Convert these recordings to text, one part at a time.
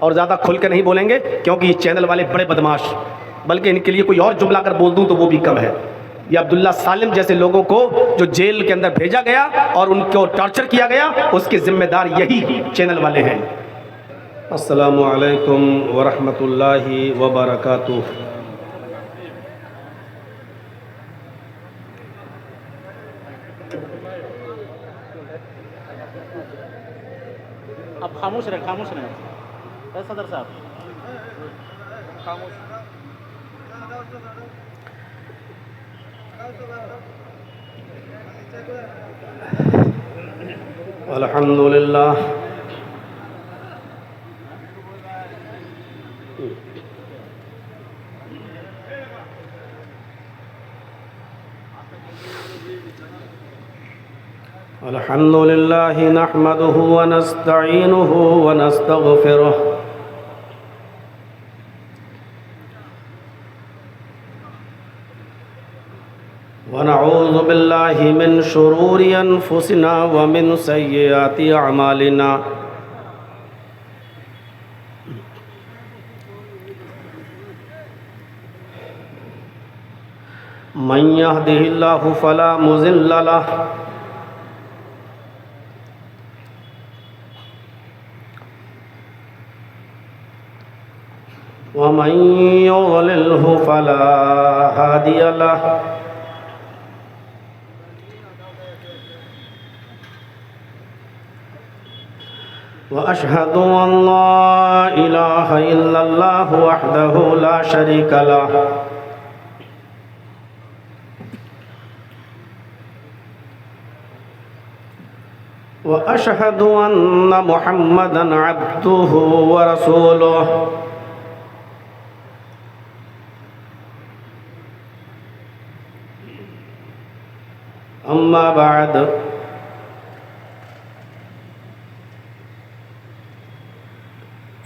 اور زیادہ کھل کے نہیں بولیں گے کیونکہ یہ چینل والے بڑے بدماش، بلکہ ان کے لیے کوئی اور جملہ اگر بول دوں تو وہ بھی کم ہے۔ یہ عبداللہ سالم جیسے لوگوں کو جو جیل کے اندر بھیجا گیا اور ان کو ٹارچر کیا گیا، اس کے ذمہ دار یہی چینل والے ہیں۔ السلام علیکم ورحمۃ اللہ وبرکاتہ۔ اب خاموش رہے صدر صاحب خاموش۔ الحمدللہ الحمدللہ نحمده ونستعینه ونستغفره ونعوذ باللہ من شرور انفسنا ومن سیئات اعمالنا من یهده اللہ فلا مضل له ومن يضلله فلا هادي له وأشهد أن لا إله إلا الله وحده لا شريك له وأشهد أن محمدًا عبده ورسوله أما بعد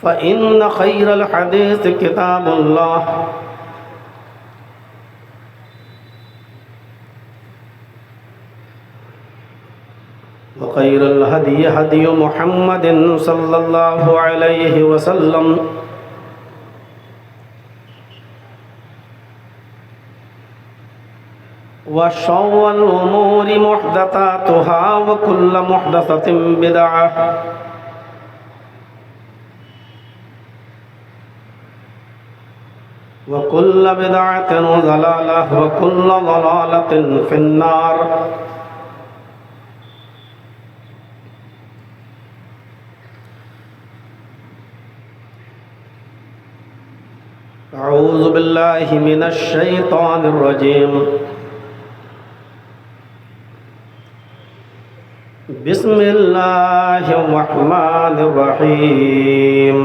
فإن خير الحديث كتاب الله وخير الهدي هدي محمد صلى الله عليه وسلم وشر الأمور محدثاتها وكل محدثة بدعة وكل بدعة ضلالة وكل ضلالة في النار۔ أعوذ بالله من الشيطان الرجيم، بسم الله الرحمن الرحيم۔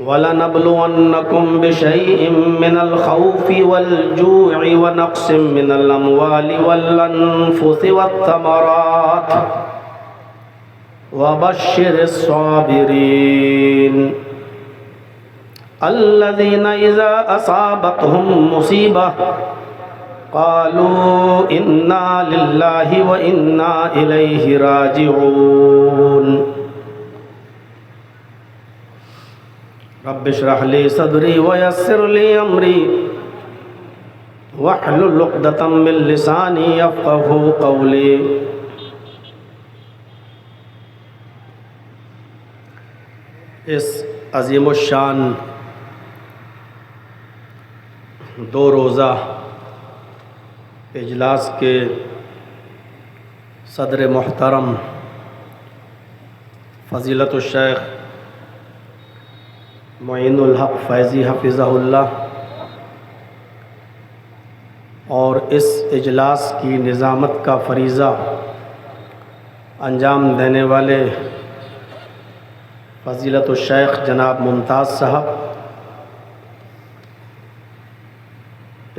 وَلَنَبْلُوَنَّكُمْ بِشَيْءٍ مِّنَ الْخَوْفِ وَالْجُوعِ وَنَقْصٍ مِّنَ الْأَمْوَالِ وَالْأَنفُسِ وَالثَّمَرَاتِ وَبَشِّرِ الصَّابِرِينَ الَّذِينَ إِذَا أَصَابَتْهُم مُّصِيبَةٌ قَالُوا إِنَّا لِلَّهِ وَإِنَّا إِلَيْهِ راجعون۔ رب اشرح لي صدري ويسر لي أمري واحلل عقدة من لساني يفقهوا قولي۔ اس عظیم الشان دو روزہ اجلاس کے صدر محترم فضیلت الشیخ معین الحق فیضی حفظہ اللہ اور اس اجلاس کی نظامت کا فریضہ انجام دینے والے فضیلت الشیخ جناب ممتاز صاحب،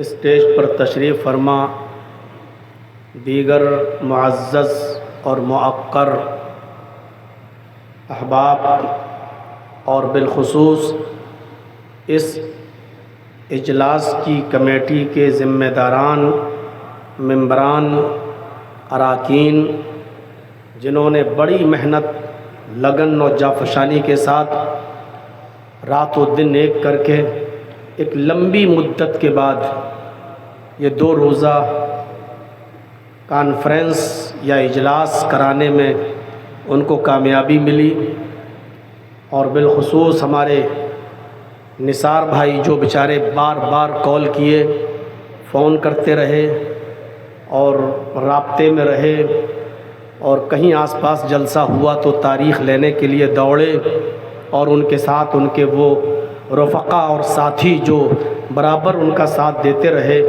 اسٹیج پر تشریف فرما دیگر معزز اور معقر احباب اور بالخصوص اس اجلاس کی کمیٹی کے ذمہ داران، ممبران، اراکین جنہوں نے بڑی محنت، لگن اور جافشانی کے ساتھ رات و دن ایک کر کے ایک لمبی مدت کے بعد یہ 2 روزہ کانفرنس یا اجلاس کرانے میں ان کو کامیابی ملی، اور بالخصوص ہمارے نثار بھائی جو بیچارے بار بار کال کیے، فون کرتے رہے اور رابطے میں رہے، اور کہیں آس پاس جلسہ ہوا تو تاریخ لینے کے لیے دوڑے، اور ان کے ساتھ ان کے وہ رفقا اور ساتھی جو برابر ان کا ساتھ دیتے رہے،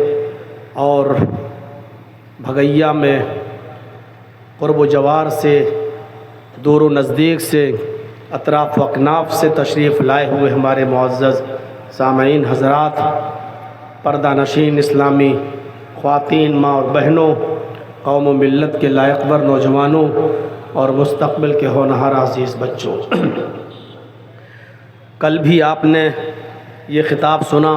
اور بھگیا میں قرب و جوار سے، دور و نزدیک سے، اطراف و اکناف سے تشریف لائے ہوئے ہمارے معزز سامعین حضرات، پردہ نشین اسلامی خواتین، ماں اور بہنوں، قوم و ملت کے لائق بر نوجوانوں اور مستقبل کے ہونہار عزیز بچوں، کل بھی آپ نے یہ خطاب سنا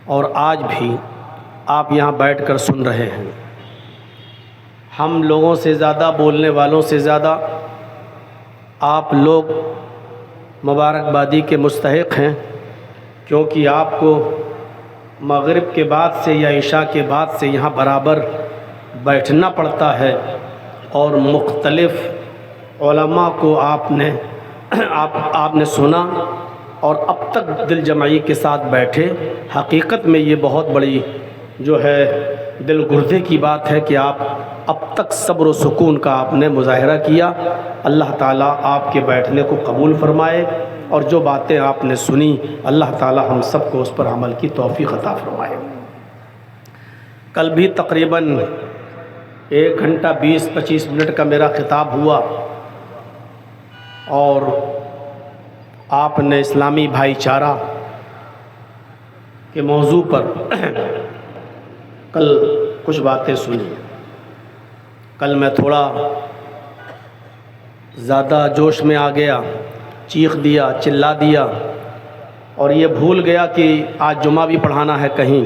اور آج بھی آپ یہاں بیٹھ کر سن رہے ہیں۔ ہم لوگوں سے زیادہ، بولنے والوں سے زیادہ آپ لوگ مبارکبادی کے مستحق ہیں، کیونکہ آپ کو مغرب کے بعد سے یا عشاء کے بعد سے یہاں برابر بیٹھنا پڑتا ہے، اور مختلف علماء کو آپ نے سنا اور اب تک دل جمعی کے ساتھ بیٹھے۔ حقیقت میں یہ بہت بڑی جو ہے دل گردے کی بات ہے کہ آپ اب تک صبر و سکون کا آپ نے مظاہرہ کیا۔ اللہ تعالیٰ آپ کے بیٹھنے کو قبول فرمائے، اور جو باتیں آپ نے سنی اللہ تعالیٰ ہم سب کو اس پر عمل کی توفیق عطا فرمائے۔ کل بھی تقریباً 1 گھنٹہ 20-25 منٹ کا میرا خطاب ہوا، اور آپ نے اسلامی بھائی چارہ کے موضوع پر کل کچھ باتیں سنی۔ کل میں تھوڑا زیادہ جوش میں آ گیا، چیخ دیا، چلا دیا، اور یہ بھول گیا کہ آج جمعہ بھی پڑھانا ہے کہیں،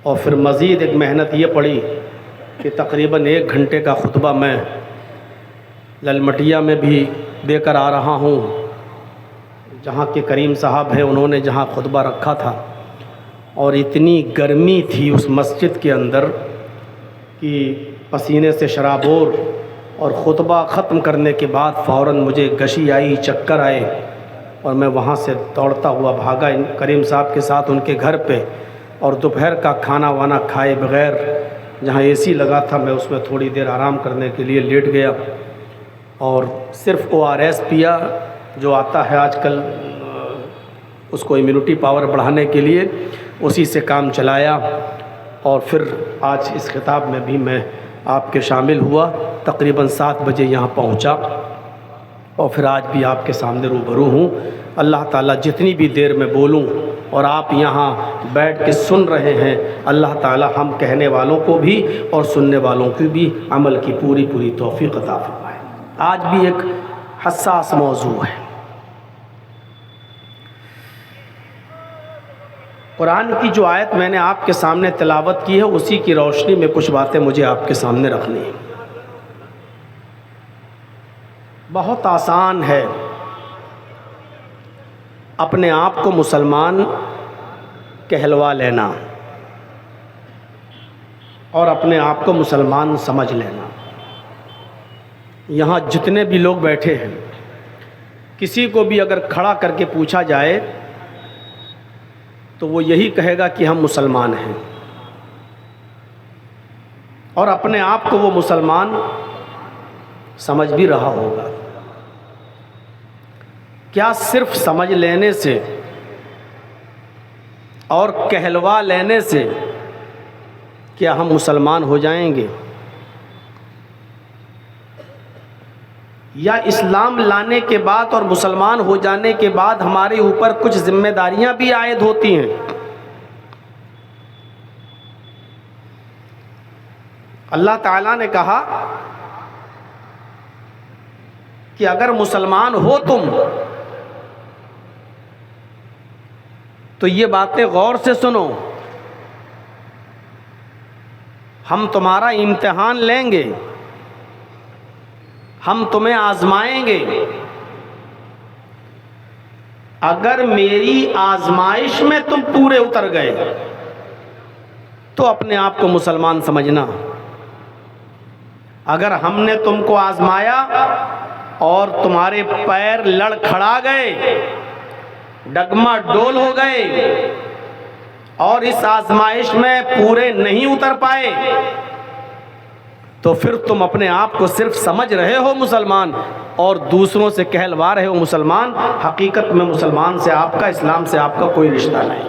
اور پھر مزید ایک محنت یہ پڑی کہ تقریباً 1 گھنٹے کا خطبہ میں للمٹیا میں بھی دے کر آ رہا ہوں، جہاں کے کریم صاحب ہیں، انہوں نے جہاں خطبہ رکھا تھا، اور اتنی گرمی تھی اس مسجد کے اندر کہ پسینے سے شرابور، اور خطبہ ختم کرنے کے بعد فوراً مجھے گشی آئی، چکر آئے، اور میں وہاں سے دوڑتا ہوا بھاگا کریم صاحب کے ساتھ ان کے گھر پہ، اور دوپہر کا کھانا وانا کھائے بغیر جہاں اے سی لگا تھا میں اس میں تھوڑی دیر آرام کرنے کے لیے لیٹ گیا، اور صرف ORS پیا جو آتا ہے آج کل اس کو امیونٹی پاور بڑھانے کے لیے، اسی سے کام چلایا، اور پھر آج اس خطاب میں بھی میں آپ کے شامل ہوا، تقریباً 7 بجے یہاں پہنچا، اور پھر آج بھی آپ کے سامنے روبرو ہوں۔ اللہ تعالیٰ جتنی بھی دیر میں بولوں اور آپ یہاں بیٹھ کے سن رہے ہیں، اللہ تعالیٰ ہم کہنے والوں کو بھی اور سننے والوں کو بھی عمل کی پوری توفیق عطا فرمائے۔ آج بھی ایک حساس موضوع ہے۔ قرآن کی جو آیت میں نے آپ کے سامنے تلاوت کی ہے، اسی کی روشنی میں کچھ باتیں مجھے آپ کے سامنے رکھنی ہیں۔ بہت آسان ہے اپنے آپ کو مسلمان کہلوا لینا اور اپنے آپ کو مسلمان سمجھ لینا۔ یہاں جتنے بھی لوگ بیٹھے ہیں، کسی کو بھی اگر کھڑا کر کے پوچھا جائے تو وہ یہی کہے گا کہ ہم مسلمان ہیں، اور اپنے آپ کو وہ مسلمان سمجھ بھی رہا ہوگا۔ کیا صرف سمجھ لینے سے اور کہلوا لینے سے کیا ہم مسلمان ہو جائیں گے؟ یا اسلام لانے کے بعد اور مسلمان ہو جانے کے بعد ہمارے اوپر کچھ ذمہ داریاں بھی عائد ہوتی ہیں؟ اللہ تعالیٰ نے کہا کہ اگر مسلمان ہو تم تو یہ باتیں غور سے سنو، ہم تمہارا امتحان لیں گے، ہم تمہیں آزمائیں گے، اگر میری آزمائش میں تم پورے اتر گئے تو اپنے آپ کو مسلمان سمجھنا، اگر ہم نے تم کو آزمایا اور تمہارے پیر لڑکھڑا گئے، ڈگما ڈول ہو گئے اور اس آزمائش میں پورے نہیں اتر پائے، تو پھر تم اپنے آپ کو صرف سمجھ رہے ہو مسلمان اور دوسروں سے کہلوا رہے ہو مسلمان، حقیقت میں مسلمان سے آپ کا، اسلام سے آپ کا کوئی رشتہ نہیں۔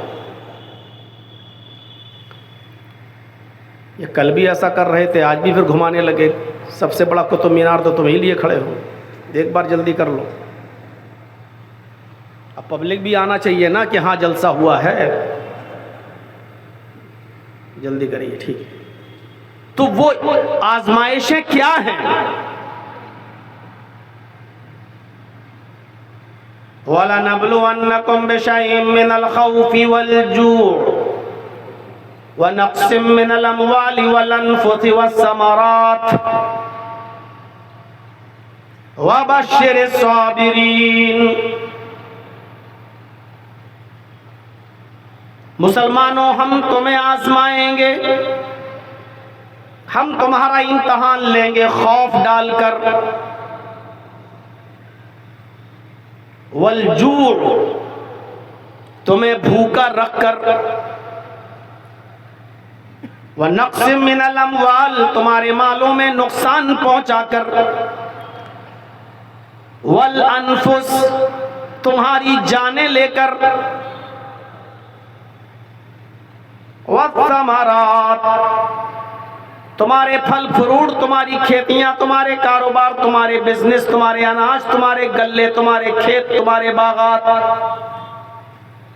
یہ کل بھی ایسا کر رہے تھے، آج بھی پھر گھمانے لگے، سب سے بڑا قطب مینار تو تم ہی لیے کھڑے ہو، ایک بار جلدی کر لو۔ اب پبلک بھی آنا چاہیے نا کہ ہاں جلسہ ہوا ہے، جلدی کریے، ٹھیک ہے۔ تو وہ آزمائشیں کیا ہیں؟ وَلَنَبْلُوَنَّكُمْ بِشَيْءٍ مِّنَ الْخَوْفِ وَالْجُوعِ وَنَقْصٍ مِّنَ الْأَمْوَالِ وَالْأَنفُسِ وَالثَّمَرَاتِ وَبَشِّرِ الصَّابِرِينَ۔ مسلمانوں، ہم تمہیں آزمائیں گے، ہم تمہارا امتحان لیں گے خوف ڈال کر، والجوع، تمہیں بھوکا رکھ کر، ونقص من الاموال، تمہارے مالوں میں نقصان پہنچا کر، والانفس، تمہاری جانیں لے کر، والثمرات، تمہارے پھل فروٹ، تمہاری کھیتیاں، تمہارے کاروبار، تمہارے بزنس، تمہارے اناج، تمہارے گلے، تمہارے کھیت، تمہارے باغات،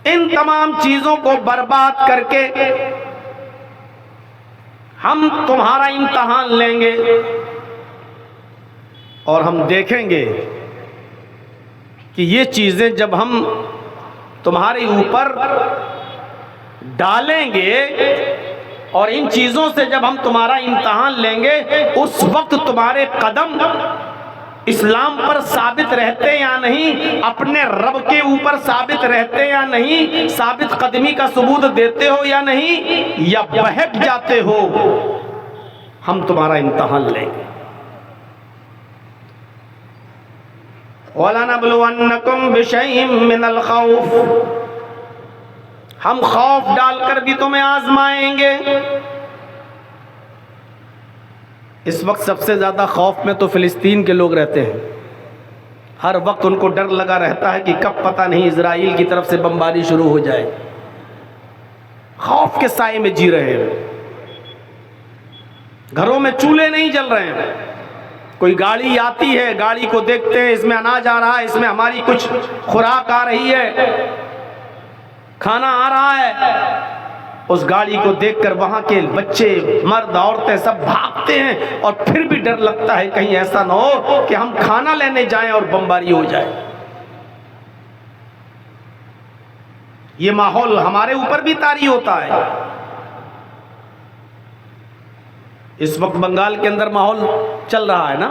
ان تمام چیزوں کو برباد کر کے ہم تمہارا امتحان لیں گے اور ہم دیکھیں گے کہ یہ چیزیں جب ہم تمہارے اوپر ڈالیں گے اور ان چیزوں سے جب ہم تمہارا امتحان لیں گے، اس وقت تمہارے قدم اسلام پر ثابت رہتے یا نہیں، اپنے رب کے اوپر ثابت رہتے یا نہیں، ثابت قدمی کا ثبوت دیتے ہو یا نہیں، یا بہک جاتے ہو، ہم تمہارا امتحان لیں گے۔ وَلَنَبْلُوَنَّكُمْ بِشَيْءٍ مِّنَ الْخَوْفِ، ہم خوف ڈال کر بھی تمہیں آزمائیں گے۔ اس وقت سب سے زیادہ خوف میں تو فلسطین کے لوگ رہتے ہیں، ہر وقت ان کو ڈر لگا رہتا ہے کہ کب پتہ نہیں اسرائیل کی طرف سے بمباری شروع ہو جائے، خوف کے سائے میں جی رہے ہیں، گھروں میں چولہے نہیں جل رہے ہیں، کوئی گاڑی آتی ہے، گاڑی کو دیکھتے ہیں، اس میں اناج آ رہا ہے، اس میں ہماری کچھ خوراک آ رہی ہے، کھانا آ رہا ہے، اس گاڑی کو دیکھ کر وہاں کے بچے، مرد، عورتیں سب بھاگتے ہیں، اور پھر بھی ڈر لگتا ہے کہیں ایسا نہ ہو کہ ہم کھانا لینے جائیں اور بمباری ہو جائے۔ یہ ماحول ہمارے اوپر بھی طاری ہوتا ہے۔ اس وقت بنگال کے اندر ماحول چل رہا ہے نا،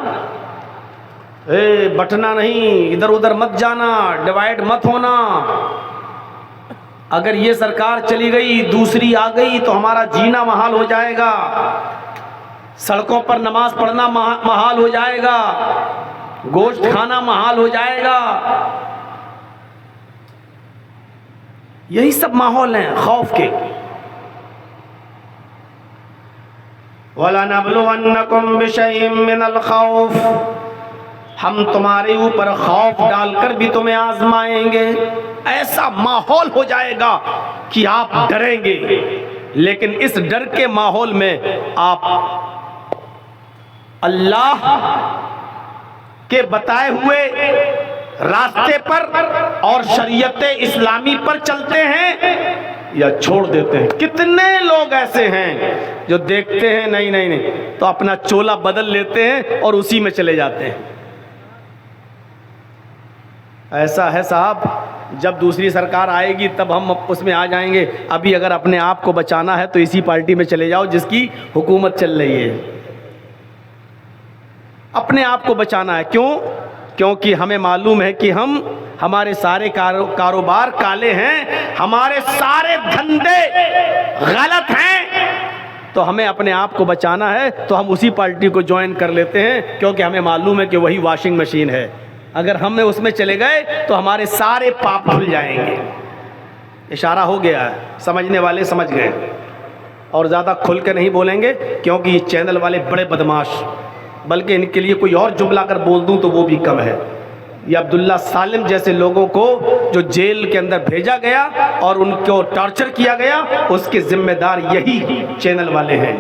بٹنا نہیں، ادھر ادھر مت جانا، ڈیوائیڈ مت ہونا، اگر یہ سرکار چلی گئی دوسری آ گئی تو ہمارا جینا محال ہو جائے گا، سڑکوں پر نماز پڑھنا محال ہو جائے گا، گوشت کھانا محال ہو جائے گا، یہی سب ماحول ہیں خوف کے۔ وَلَنَبْلُوَنَّكُمْ بِشَيْءٍ مِّنَ الْخَوْفِ، ہم تمہارے اوپر خوف ڈال کر بھی تمہیں آزمائیں گے، ایسا ماحول ہو جائے گا کہ آپ ڈریں گے، لیکن اس ڈر کے ماحول میں آپ اللہ کے بتائے ہوئے راستے پر اور شریعت اسلامی پر چلتے ہیں یا چھوڑ دیتے ہیں۔ کتنے لوگ ایسے ہیں جو دیکھتے ہیں نہیں نہیں نہیں تو اپنا چولا بدل لیتے ہیں اور اسی میں چلے جاتے ہیں۔ ایسا ہے صاحب، جب دوسری سرکار آئے گی تب ہم اس میں آ جائیں گے. ابھی اگر اپنے آپ کو بچانا ہے تو اسی پارٹی میں چلے جاؤ جس کی حکومت چل رہی ہے. اپنے آپ کو بچانا ہے. کیوں؟ کیونکہ ہمیں معلوم ہے کہ ہمارے سارے کاروبار کالے ہیں, ہمارے سارے دھندے غلط ہیں. تو ہمیں اپنے آپ کو بچانا ہے تو ہم اسی پارٹی کو جوائن کر لیتے ہیں, کیونکہ ہمیں معلوم ہے کہ وہی واشنگ مشین ہے. اگر ہم اس میں چلے گئے تو ہمارے سارے پاپ دھل جائیں گے. اشارہ ہو گیا ہے, سمجھنے والے سمجھ گئے. اور زیادہ کھل کے نہیں بولیں گے کیونکہ یہ چینل والے بڑے بدماش, بلکہ ان کے لیے کوئی اور جملہ اگر بول دوں تو وہ بھی کم ہے. یہ عبداللہ سالم جیسے لوگوں کو جو جیل کے اندر بھیجا گیا اور ان کو ٹارچر کیا گیا, اس کے ذمہ دار یہی چینل والے ہیں.